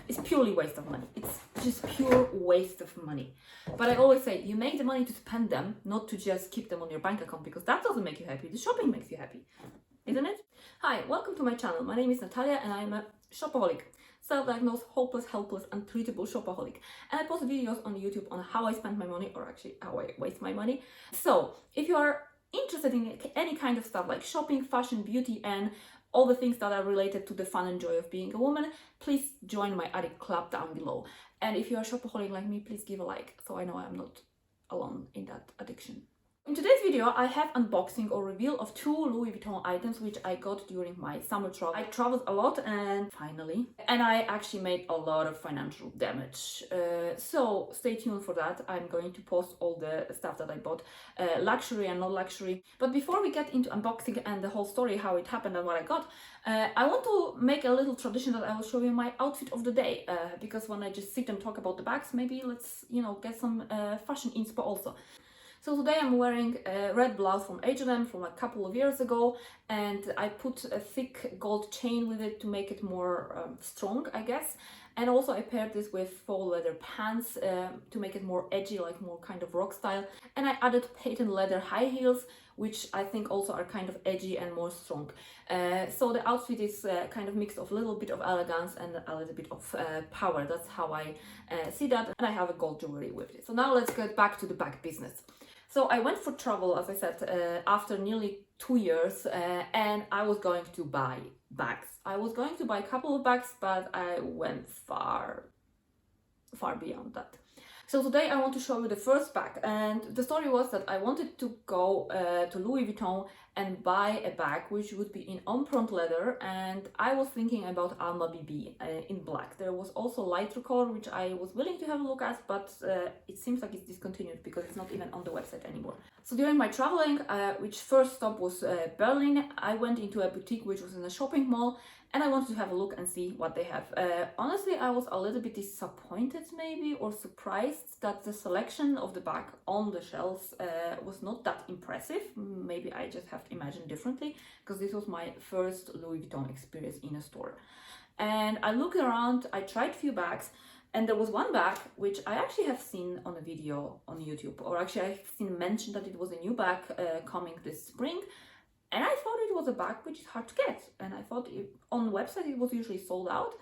It's purely waste of money. It's just pure waste of money. But I always say, you make the money to spend them, not to just keep them on your bank account, because that doesn't make you happy. The shopping makes you happy, isn't it? Hi, welcome to my channel. My name is Natalia and I'm a shopaholic. Self-diagnosed, hopeless, helpless, untreatable shopaholic. And I post videos on YouTube on how I spend my money, or actually how I waste my money. So, if you are interested in any kind of stuff like shopping, fashion, beauty, and all the things that are related to the fun and joy of being a woman, please join my addict club down below. And if you are a shopaholic like me, please give a like, so I know I'm not alone in that addiction. In today's video, I have unboxing or reveal of 2 Louis Vuitton items which I got during my summer travel. I traveled a lot and I actually made a lot of financial damage. So stay tuned for that. I'm going to post all the stuff that I bought, luxury and not luxury. But before we get into unboxing and the whole story, how it happened and what I got, I want to make a little tradition that I will show you my outfit of the day, because when I just sit and talk about the bags, maybe let's, get some fashion inspo also. So today I'm wearing a red blouse from H&M from a couple of years ago, and I put a thick gold chain with it to make it more strong, I guess. And also I paired this with faux leather pants to make it more edgy, like more kind of rock style. And I added patent leather high heels, which I think also are kind of edgy and more strong. So the outfit is kind of mix of a little bit of elegance and a little bit of power. That's how I see that. And I have a gold jewelry with it. So now let's get back to the bag business. So I went for travel, as I said, after nearly 2 years, and I was going to buy bags. I was going to buy a couple of bags, but I went far beyond that. So today I want to show you the first bag, and the story was that I wanted to go to Louis Vuitton and buy a bag which would be in empreinte leather, and I was thinking about Alma BB in black. There was also lighter color which I was willing to have a look at, but it seems like it's discontinued because it's not even on the website anymore. So during my traveling, which first stop was Berlin, I went into a boutique which was in a shopping mall, and I wanted to have a look and see what they have. Honestly, I was a little bit disappointed maybe, or surprised that the selection of the bag on the shelves was not that impressive. Maybe I just have to imagine differently, because this was my first Louis Vuitton experience in a store. And I looked around, I tried a few bags, and there was one bag which I actually have seen on a video on YouTube, or actually I've seen mentioned that it was a new bag coming this spring. And I thought it was a bag which is hard to get, and I thought on the website it was usually sold out,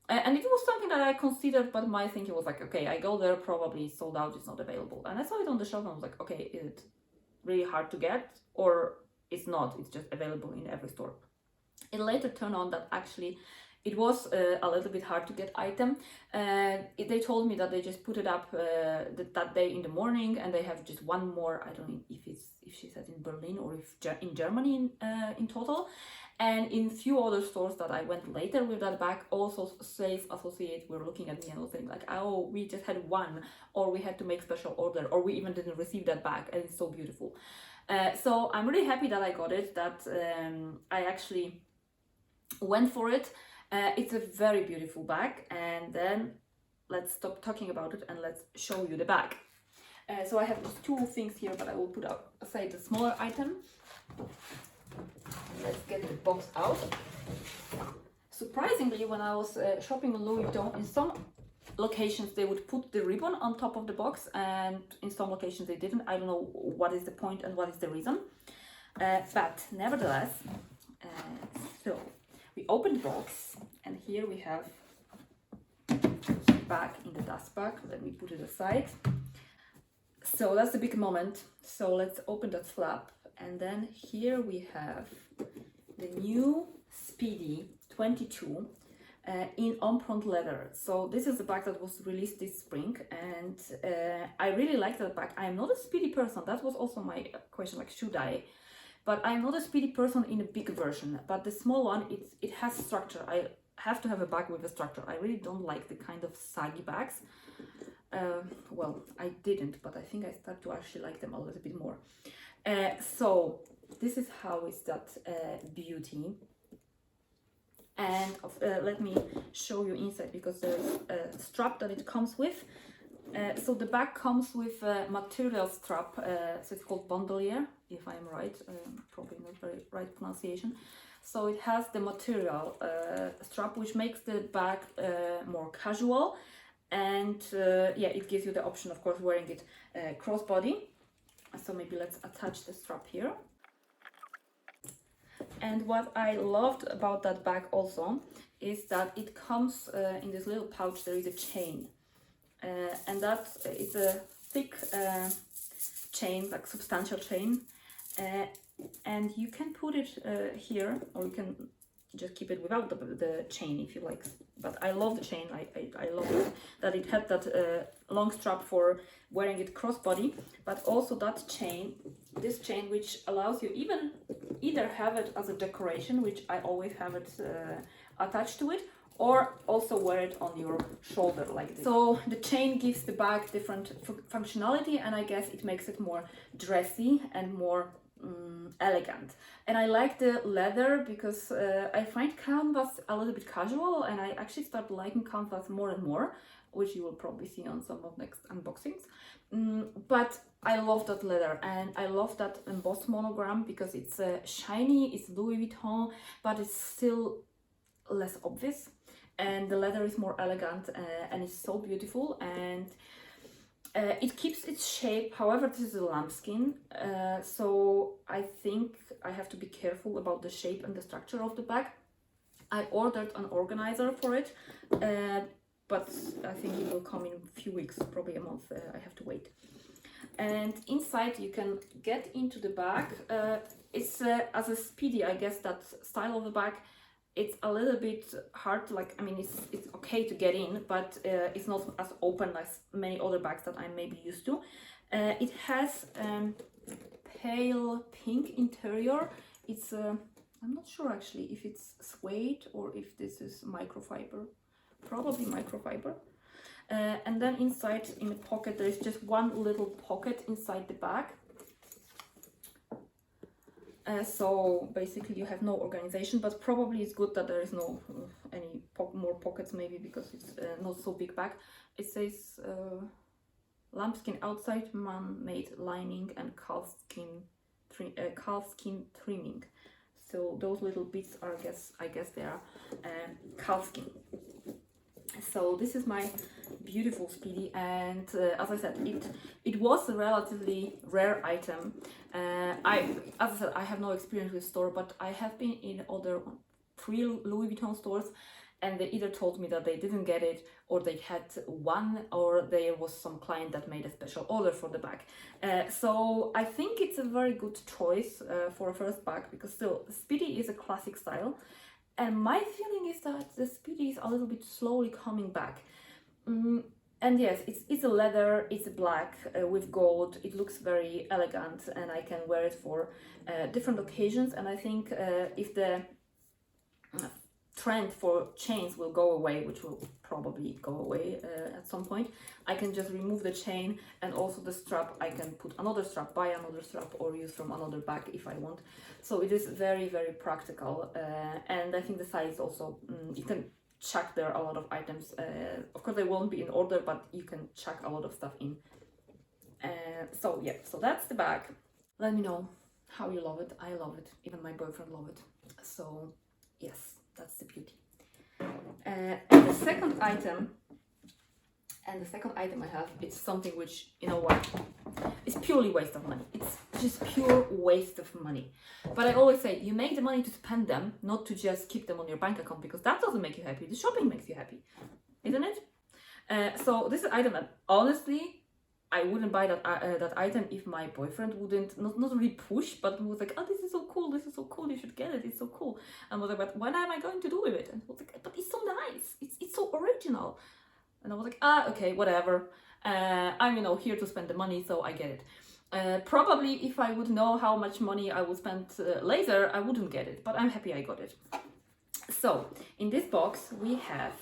and it was something that I considered, but my thinking was like, okay, I go there, probably sold out, it's not available. And I saw it on the shelf and I was like, okay, is it really hard to get, or it's not, it's just available in every store? It later turned on that actually it was a little bit hard to get item. They told me that they just put it up that day in the morning, and they have just one more. I don't know if she said in Berlin or if in Germany in total. And in few other stores that I went later with that bag, also sales associates were looking at me and was saying like, oh, we just had one, or we had to make special order, or we even didn't receive that bag, and it's so beautiful. So I'm really happy that I got it, that I actually went for it. It's a very beautiful bag, and then let's stop talking about it and let's show you the bag. So I have just 2 things here, but I will put aside the smaller item. Let's get the box out. Surprisingly, when I was shopping on Louis Vuitton, in some locations they would put the ribbon on top of the box, and in some locations they didn't. I don't know what is the point and what is the reason, but nevertheless, so we open the box, and here we have back in the dust bag. Let me put it aside. So that's the big moment. So let's open that flap, and then here we have the new Speedy 22 in empreinte leather. So this is a bag that was released this spring, and I really like that bag. I am not a Speedy person. That was also my question, like, should I? But I'm not a Speedy person in a big version, but the small one, it has structure. I have to have a bag with a structure. I really don't like the kind of saggy bags. Well, I didn't, but I think I start to actually like them a little bit more. So this is how is that beauty. And let me show you inside, because there's a strap that it comes with. So the bag comes with a material strap, so it's called bandoulière, if I'm right, probably not very right pronunciation. So it has the material strap, which makes the bag more casual, and yeah, it gives you the option, of course, wearing it crossbody. So maybe let's attach the strap here. And what I loved about that bag also is that it comes in this little pouch. There is a chain, and that is a thick chain, like substantial chain, and you can put it here, or you can just keep it without the chain if you like. But I love the chain. I love it, that it had that long strap for wearing it crossbody, but also that chain, this chain, which allows you either have it as a decoration, which I always have it attached to it, or also wear it on your shoulder like this. So the chain gives the bag different functionality, and I guess it makes it more dressy and more elegant. And I like the leather because I find canvas a little bit casual, and I actually start liking canvas more and more, which you will probably see on some of next unboxings. But I love that leather, and I love that embossed monogram because it's shiny, it's Louis Vuitton, but it's still less obvious, and the leather is more elegant, and it's so beautiful, and it keeps its shape. However, this is a lambskin, so I think I have to be careful about the shape and the structure of the bag. I ordered an organizer for it, but I think it will come in a few weeks, probably a month. I have to wait. And inside you can get into the bag. It's as a Speedy, I guess, that style of the bag. It's a little bit hard to, like, I mean, it's okay to get in, but it's not as open as many other bags that I may be used to. It has pale pink interior. It's I'm not sure actually if it's suede or if this is microfiber. Probably microfiber. And then inside, in the pocket, there is just one little pocket inside the bag. So basically you have no organization, but probably it's good that there is no any more pockets, maybe because it's not so big bag. It says lambskin outside, man-made lining, and calf skin trimming. So those little bits are, I guess they are calf skin. So this is my beautiful Speedy, and as I said, it was a relatively rare item. As I said, I have no experience with store, but I have been in other 3 Louis Vuitton stores, and they either told me that they didn't get it, or they had one, or there was some client that made a special order for the bag. So I think it's a very good choice for a first bag, because still Speedy is a classic style. And my feeling is that the Speedy is a little bit slowly coming back. And yes, it's a leather, it's black with gold. It looks very elegant, and I can wear it for different occasions. And I think if the trend for chains will go away, which will probably go away at some point, I can just remove the chain, and also the strap, I can put another strap, buy another strap, or use from another bag if I want. So it is very, very practical, and I think the size also, you can chuck there a lot of items. Of course they won't be in order, but you can chuck a lot of stuff in. So yeah, so that's the bag. Let me know how you love it. I love it, even my boyfriend loves it. So yes, that's the beauty. And the second item I have, it's something which, you know what, it's purely waste of money. It's just pure waste of money. But I always say, you make the money to spend them, not to just keep them on your bank account, because that doesn't make you happy. The shopping makes you happy, isn't it? So this is an item that honestly, I wouldn't buy that item if my boyfriend wouldn't, not really push, but was like, oh, this is so cool, you should get it, it's so cool. And I was like, but what am I going to do with it? And I was like, but it's so nice, it's so original. And I was like, okay, whatever. I'm, here to spend the money, so I get it. Probably if I would know how much money I would spend later, I wouldn't get it, but I'm happy I got it. So, in this box, we have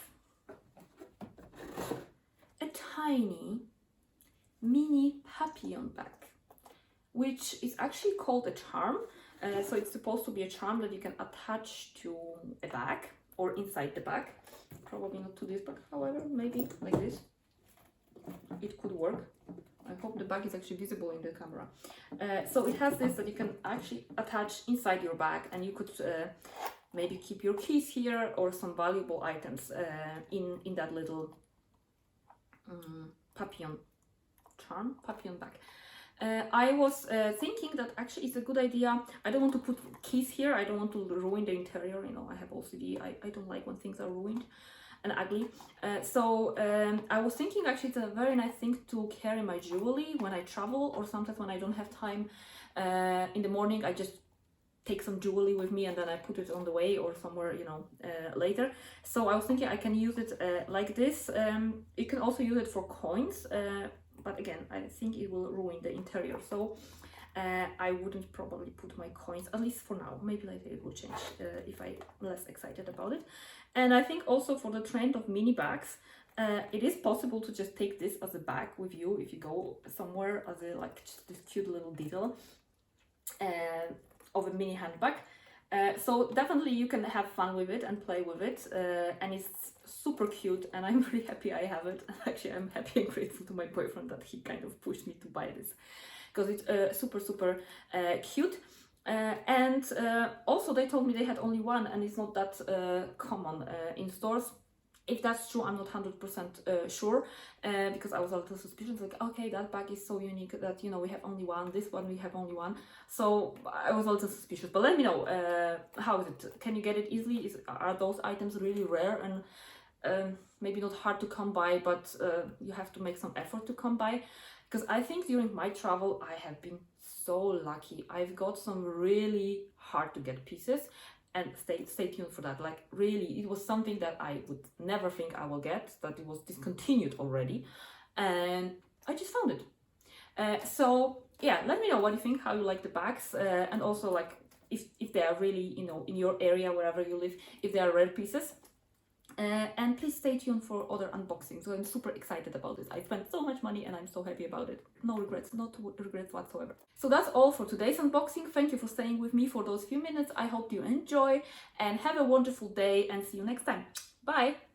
a tiny mini papillon bag, which is actually called a charm. So it's supposed to be a charm that you can attach to a bag or inside the bag. Probably not to this bag, however, maybe like this. It could work. I hope the bag is actually visible in the camera. So it has this that you can actually attach inside your bag, and you could maybe keep your keys here or some valuable items in that little papillon bag. I was thinking that actually it's a good idea. I don't want to put keys here. I don't want to ruin the interior. You know, I have OCD. I don't like when things are ruined and ugly. So I was thinking actually it's a very nice thing to carry my jewelry when I travel, or sometimes when I don't have time in the morning. I just take some jewelry with me and then I put it on the way or somewhere, you know, later. So I was thinking I can use it like this. You can also use it for coins. But again, I think it will ruin the interior, so I wouldn't probably put my coins, at least for now. Maybe later it will change if I'm less excited about it. And I think also for the trend of mini bags, it is possible to just take this as a bag with you if you go somewhere, as a like just this cute little detail of a mini handbag. So definitely you can have fun with it and play with it, and it's super cute, and I'm really happy I have it. Actually, I'm happy and grateful to my boyfriend that he kind of pushed me to buy this, because it's super cute. And also they told me they had only one, and it's not that common in stores. If that's true, I'm not 100% sure, because I was a little suspicious, like, okay, that bag is so unique that, you know, we have only one, this one we have only one. So I was a little suspicious, but let me know, how is it? Can you get it easily? Are those items really rare and maybe not hard to come by, but you have to make some effort to come by? Because I think during my travel, I have been so lucky. I've got some really hard to get pieces. And stay tuned for that. Like, really, it was something that I would never think I will get, that it was discontinued already, and I just found it. So yeah, let me know what you think, how you like the bags, and also like if they are really, you know, in your area, wherever you live, if they are rare pieces. And please stay tuned for other unboxings. So I'm super excited about this. I spent so much money and I'm so happy about it. No regrets, not regrets whatsoever. So that's all for today's unboxing. Thank you for staying with me for those few minutes. I hope you enjoy and have a wonderful day, and see you next time. Bye!